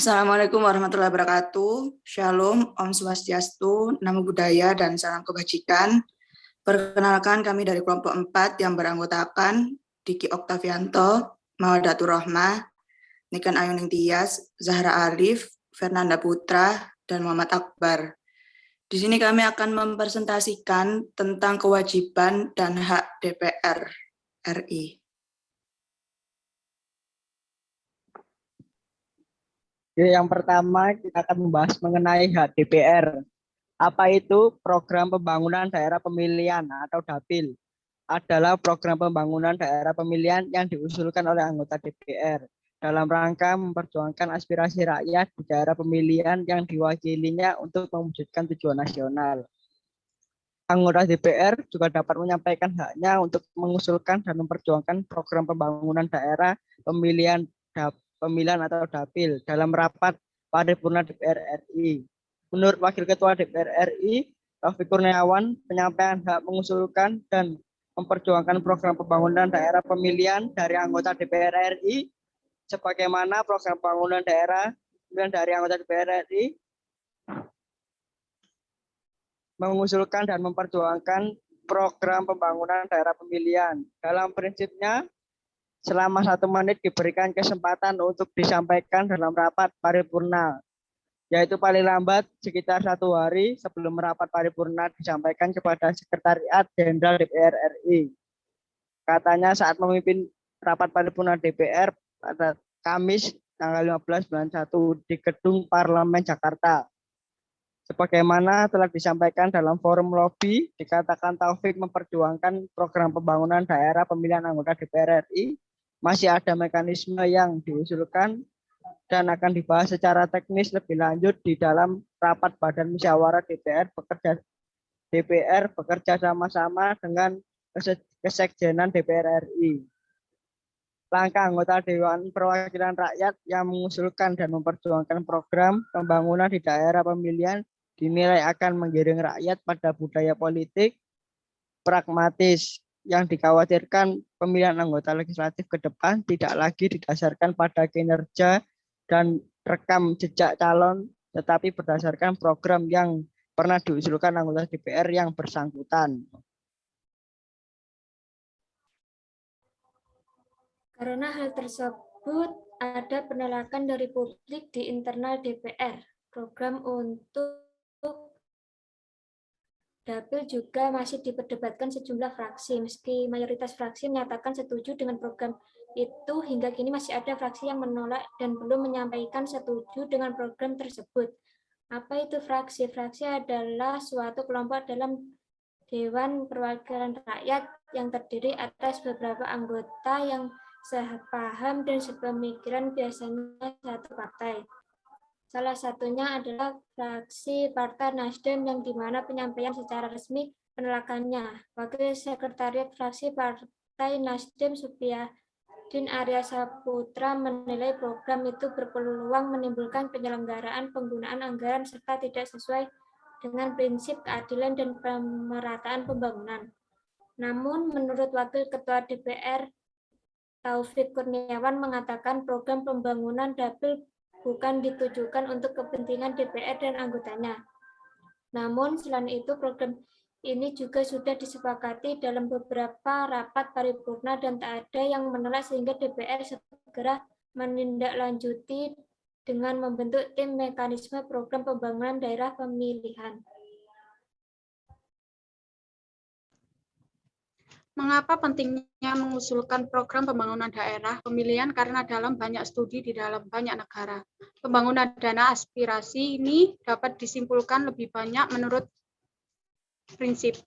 Assalamualaikum warahmatullahi wabarakatuh. Shalom, Om Swastiastu, Namo Buddhaya, dan salam kebajikan. Perkenalkan, kami dari kelompok 4 yang beranggotakan Diki Oktavianto, Mawadatur Rohmah, Niken Ayuning Tias, Zahra Alif, Fernanda Putra, dan Muhammad Akbar. Di sini kami akan mempresentasikan tentang kewajiban dan hak DPR RI. Yang pertama, kita akan membahas mengenai hak DPR. Apa itu program pembangunan daerah pemilihan atau DAPIL? Adalah program pembangunan daerah pemilihan yang diusulkan oleh anggota DPR dalam rangka memperjuangkan aspirasi rakyat di daerah pemilihan yang diwakilinya untuk mewujudkan tujuan nasional. Anggota DPR juga dapat menyampaikan haknya untuk mengusulkan dan memperjuangkan program pembangunan daerah pemilihan atau DAPIL dalam rapat paripurna DPR RI. Menurut Wakil Ketua DPR RI, Taufik Kurniawan, penyampaian hak mengusulkan dan memperjuangkan program pembangunan daerah pemilihan dari anggota DPR RI sebagaimana program pembangunan daerah dari anggota DPR RI mengusulkan dan memperjuangkan program pembangunan daerah pemilihan. Dalam prinsipnya, selama 1 menit diberikan kesempatan untuk disampaikan dalam rapat paripurna, yaitu paling lambat sekitar 1 hari sebelum rapat paripurna disampaikan kepada Sekretariat Jenderal DPR RI. Katanya saat memimpin rapat paripurna DPR pada Kamis tanggal 15 bulan 1 di Gedung Parlemen Jakarta. Sebagaimana telah disampaikan dalam forum lobby, dikatakan Taufik memperjuangkan program pembangunan daerah pemilihan anggota DPR RI, masih ada mekanisme yang diusulkan dan akan dibahas secara teknis lebih lanjut di dalam rapat Badan Musyawarah DPR bekerja sama-sama dengan Kesekjenan DPR RI. Langkah anggota Dewan Perwakilan Rakyat yang mengusulkan dan memperjuangkan program pembangunan di daerah pemilihan dinilai akan menggiring rakyat pada budaya politik pragmatis yang dikhawatirkan pemilihan anggota legislatif ke depan tidak lagi didasarkan pada kinerja dan rekam jejak calon, tetapi berdasarkan program yang pernah diusulkan anggota DPR yang bersangkutan. Karena hal tersebut, ada penolakan dari publik di internal DPR. Program untuk DAPIL juga masih diperdebatkan sejumlah fraksi. Meski mayoritas fraksi menyatakan setuju dengan program itu, hingga kini masih ada fraksi yang menolak dan belum menyampaikan setuju dengan program tersebut. Apa itu fraksi? Fraksi adalah suatu kelompok dalam Dewan Perwakilan Rakyat yang terdiri atas beberapa anggota yang sepaham dan sepemikiran, biasanya satu partai. Salah satunya adalah fraksi Partai Nasdem yang dimana penyampaian secara resmi penolakannya. Wakil Sekretariat Fraksi Partai Nasdem Supyadin Arya Saputra menilai program itu berpeluang menimbulkan penyelenggaraan penggunaan anggaran serta tidak sesuai dengan prinsip keadilan dan pemerataan pembangunan. Namun, menurut Wakil Ketua DPR Taufik Kurniawan mengatakan program pembangunan DAPIL bukan ditujukan untuk kepentingan DPR dan anggotanya. Namun, selain itu, program ini juga sudah disepakati dalam beberapa rapat paripurna dan tak ada yang menolak sehingga DPR segera menindaklanjuti dengan membentuk tim mekanisme program pembangunan daerah pemilihan. Mengapa pentingnya mengusulkan program pembangunan daerah pemilihan? Karena dalam banyak studi di dalam banyak negara, pembangunan dana aspirasi ini dapat disimpulkan lebih banyak menurut prinsip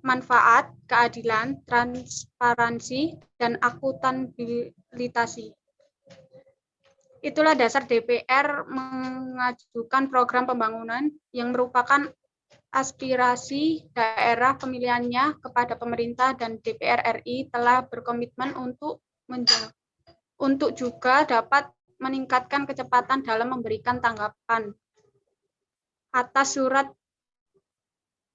manfaat, keadilan, transparansi, dan akuntabilitas. Itulah dasar DPR mengajukan program pembangunan yang merupakan aspirasi daerah pemilihannya kepada pemerintah, dan DPR RI telah berkomitmen untuk juga dapat meningkatkan kecepatan dalam memberikan tanggapan atas surat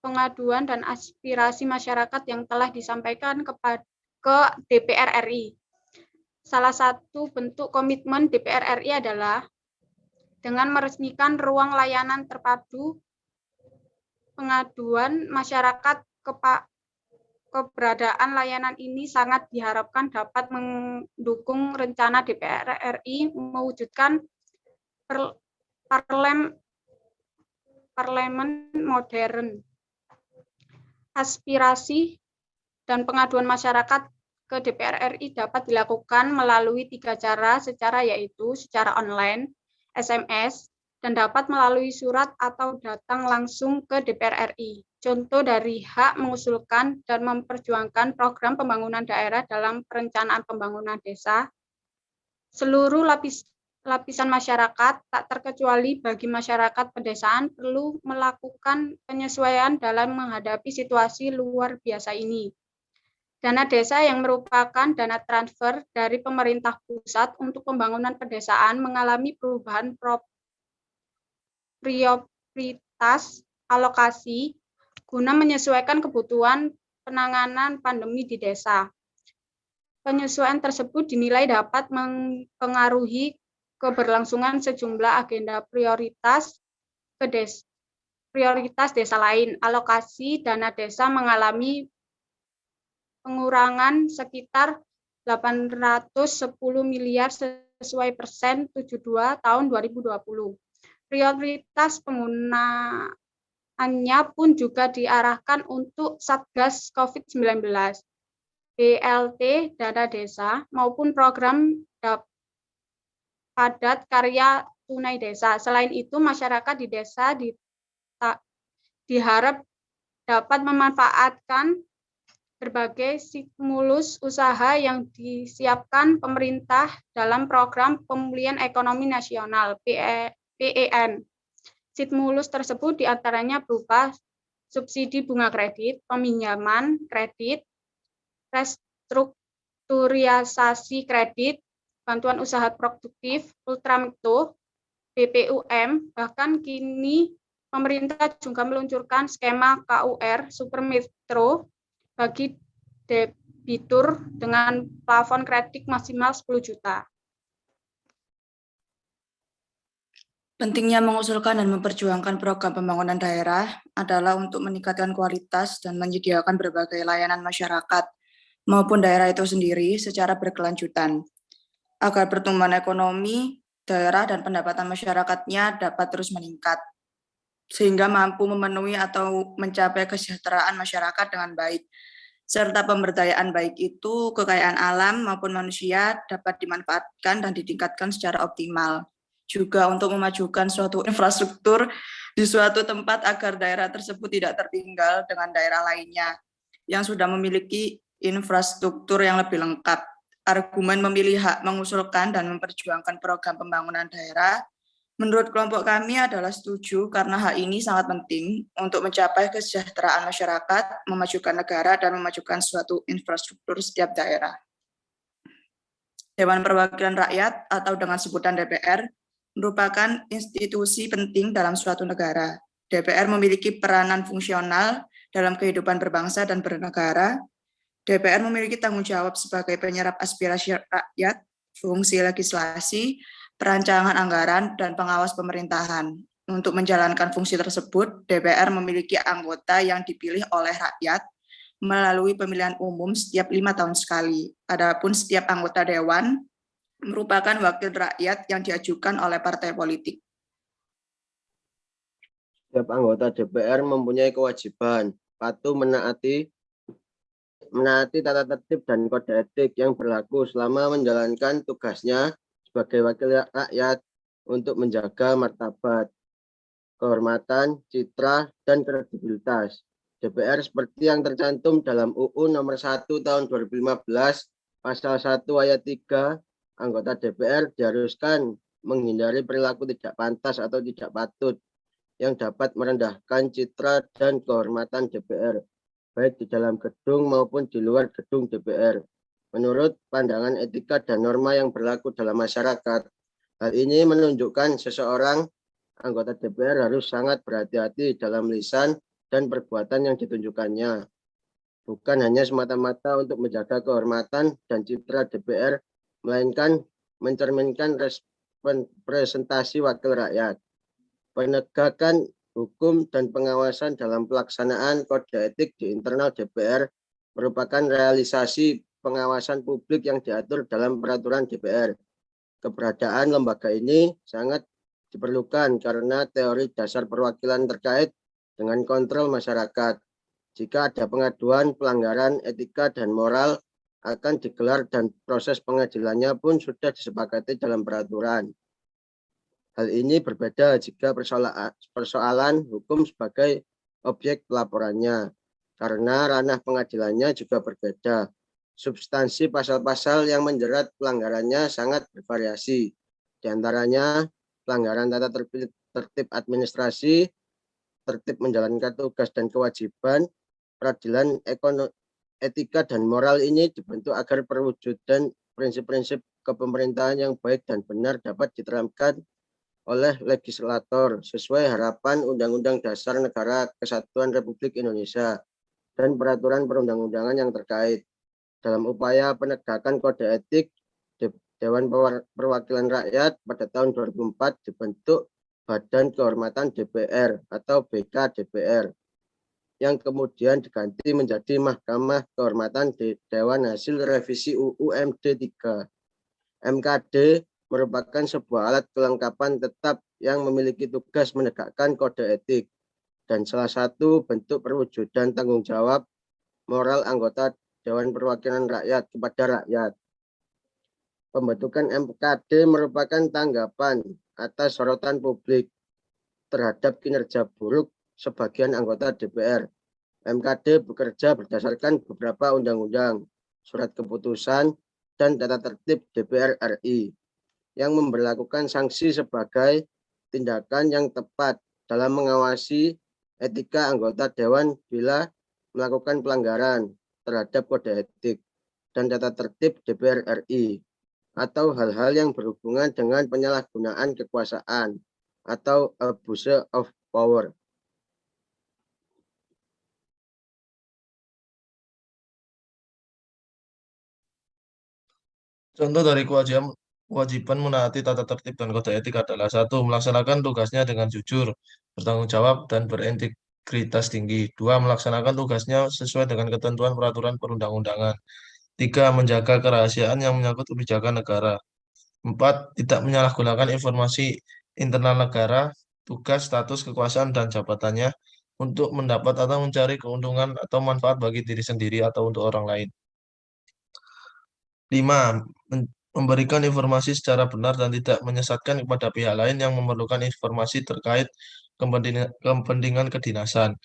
pengaduan dan aspirasi masyarakat yang telah disampaikan ke DPR RI. Salah satu bentuk komitmen DPR RI adalah dengan meresmikan ruang layanan terpadu pengaduan masyarakat. Keberadaan layanan ini sangat diharapkan dapat mendukung rencana DPR RI mewujudkan parlemen modern. Aspirasi dan pengaduan masyarakat ke DPR RI dapat dilakukan melalui 3 cara yaitu secara online, SMS, dan dapat melalui surat atau datang langsung ke DPR RI. Contoh dari hak mengusulkan dan memperjuangkan program pembangunan daerah dalam perencanaan pembangunan desa. Seluruh lapisan masyarakat, tak terkecuali bagi masyarakat pedesaan, perlu melakukan penyesuaian dalam menghadapi situasi luar biasa ini. Dana desa yang merupakan dana transfer dari pemerintah pusat untuk pembangunan pedesaan mengalami perubahan prioritas alokasi guna menyesuaikan kebutuhan penanganan pandemi di desa. Penyesuaian tersebut dinilai dapat mempengaruhi keberlangsungan sejumlah agenda prioritas desa lain. Alokasi dana desa mengalami pengurangan sekitar 810 miliar sesuai persen 72 tahun 2020. Prioritas penggunaannya pun juga diarahkan untuk Satgas COVID-19, BLT dana desa, maupun program padat karya tunai desa. Selain itu, masyarakat di desa diharap dapat memanfaatkan berbagai stimulus usaha yang disiapkan pemerintah dalam program pemulihan ekonomi nasional PEN. Stimulus tersebut diantaranya berupa subsidi bunga kredit, peminjaman kredit, restrukturisasi kredit, bantuan usaha produktif, ultramikro, BPUM, bahkan kini pemerintah juga meluncurkan skema KUR Supermikro bagi debitur dengan plafon kredit maksimal 10 juta. Pentingnya mengusulkan dan memperjuangkan program pembangunan daerah adalah untuk meningkatkan kualitas dan menyediakan berbagai layanan masyarakat maupun daerah itu sendiri secara berkelanjutan, agar pertumbuhan ekonomi, daerah, dan pendapatan masyarakatnya dapat terus meningkat, sehingga mampu memenuhi atau mencapai kesejahteraan masyarakat dengan baik, serta pemberdayaan baik itu kekayaan alam maupun manusia dapat dimanfaatkan dan ditingkatkan secara optimal. Juga untuk memajukan suatu infrastruktur di suatu tempat agar daerah tersebut tidak tertinggal dengan daerah lainnya yang sudah memiliki infrastruktur yang lebih lengkap. Argumen memilih hak mengusulkan dan memperjuangkan program pembangunan daerah menurut kelompok kami adalah setuju karena hal ini sangat penting untuk mencapai kesejahteraan masyarakat, memajukan negara, dan memajukan suatu infrastruktur setiap daerah. Dewan Perwakilan Rakyat atau dengan sebutan DPR merupakan institusi penting dalam suatu negara. DPR memiliki peranan fungsional dalam kehidupan berbangsa dan bernegara. DPR memiliki tanggung jawab sebagai penyerap aspirasi rakyat, fungsi legislasi, perancangan anggaran, dan pengawas pemerintahan. Untuk menjalankan fungsi tersebut, DPR memiliki anggota yang dipilih oleh rakyat melalui pemilihan umum setiap 5 tahun sekali. Adapun setiap anggota dewan merupakan wakil rakyat yang diajukan oleh partai politik. Setiap anggota DPR mempunyai kewajiban patuh menaati tata tertib dan kode etik yang berlaku selama menjalankan tugasnya sebagai wakil rakyat untuk menjaga martabat, kehormatan, citra, dan kredibilitas DPR seperti yang tercantum dalam UU Nomor 1 Tahun 2015 Pasal 1 Ayat 3. Anggota DPR diharuskan menghindari perilaku tidak pantas atau tidak patut yang dapat merendahkan citra dan kehormatan DPR, baik di dalam gedung maupun di luar gedung DPR. Menurut pandangan etika dan norma yang berlaku dalam masyarakat, hal ini menunjukkan seseorang anggota DPR harus sangat berhati-hati dalam lisan dan perbuatan yang ditunjukkannya, bukan hanya semata-mata untuk menjaga kehormatan dan citra DPR, melainkan mencerminkan representasi wakil rakyat. Penegakan hukum dan pengawasan dalam pelaksanaan kode etik di internal DPR merupakan realisasi pengawasan publik yang diatur dalam peraturan DPR. Keberadaan lembaga ini sangat diperlukan karena teori dasar perwakilan terkait dengan kontrol masyarakat. Jika ada pengaduan pelanggaran etika dan moral akan digelar dan proses pengadilannya pun sudah disepakati dalam peraturan. Hal ini berbeda jika persoalan hukum sebagai objek pelaporannya, karena ranah pengadilannya juga berbeda. Substansi pasal-pasal yang menjerat pelanggarannya sangat bervariasi. Di antaranya pelanggaran tata tertib administrasi, tertib menjalankan tugas dan kewajiban, peradilan etika dan moral ini dibentuk agar perwujudan prinsip-prinsip kepemerintahan yang baik dan benar dapat diterapkan oleh legislator sesuai harapan Undang-Undang Dasar Negara Kesatuan Republik Indonesia dan peraturan perundang-undangan yang terkait. Dalam upaya penegakan kode etik, Dewan Perwakilan Rakyat pada tahun 2004 dibentuk Badan Kehormatan DPR atau BK DPR, yang kemudian diganti menjadi Mahkamah Kehormatan Dewan Hasil Revisi UU MD 3. MKD merupakan sebuah alat kelengkapan tetap yang memiliki tugas menegakkan kode etik dan salah satu bentuk perwujudan tanggung jawab moral anggota Dewan Perwakilan Rakyat kepada rakyat. Pembentukan MKD merupakan tanggapan atas sorotan publik terhadap kinerja buruk sebagian anggota DPR. MKD bekerja berdasarkan beberapa undang-undang, surat keputusan, dan tata tertib DPR RI yang memberlakukan sanksi sebagai tindakan yang tepat dalam mengawasi etika anggota Dewan bila melakukan pelanggaran terhadap kode etik dan tata tertib DPR RI atau hal-hal yang berhubungan dengan penyalahgunaan kekuasaan atau abuse of power. Contoh dari kewajiban menaati tata tertib dan kode etik adalah: 1. Melaksanakan tugasnya dengan jujur, bertanggung jawab, dan berintegritas tinggi. 2. Melaksanakan tugasnya sesuai dengan ketentuan peraturan perundang-undangan. 3. Menjaga kerahasiaan yang menyangkut kebijakan negara. 4. Tidak menyalahgunakan informasi internal negara, tugas, status, kekuasaan, dan jabatannya untuk mendapat atau mencari keuntungan atau manfaat bagi diri sendiri atau untuk orang lain. 5. Memberikan informasi secara benar dan tidak menyesatkan kepada pihak lain yang memerlukan informasi terkait kepentingan kedinasan.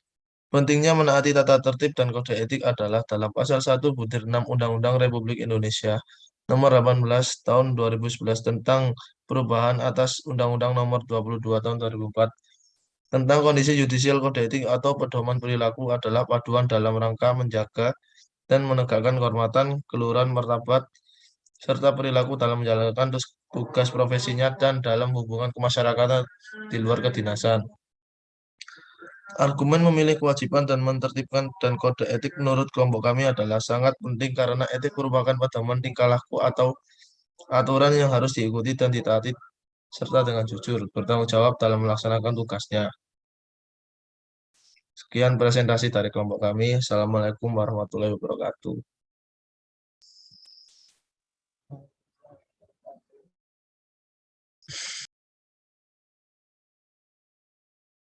Pentingnya menaati tata tertib dan kode etik adalah dalam pasal 1/6 Undang-Undang Republik Indonesia Nomor 18 Tahun 2011 tentang perubahan atas Undang-Undang Nomor 22 Tahun 2004 tentang kondisi yudisial. Kode etik atau pedoman perilaku adalah paduan dalam rangka menjaga dan menegakkan kehormatan, keluhuran, martabat, serta perilaku dalam menjalankan tugas profesinya dan dalam hubungan kemasyarakatan di luar kedinasan. Argumen memilih kewajiban dan menertibkan dan kode etik menurut kelompok kami adalah sangat penting karena etik merupakan pedoman tingkah laku atau aturan yang harus diikuti dan ditaati serta dengan jujur, bertanggung jawab dalam melaksanakan tugasnya. Sekian presentasi dari kelompok kami. Assalamualaikum warahmatullahi wabarakatuh.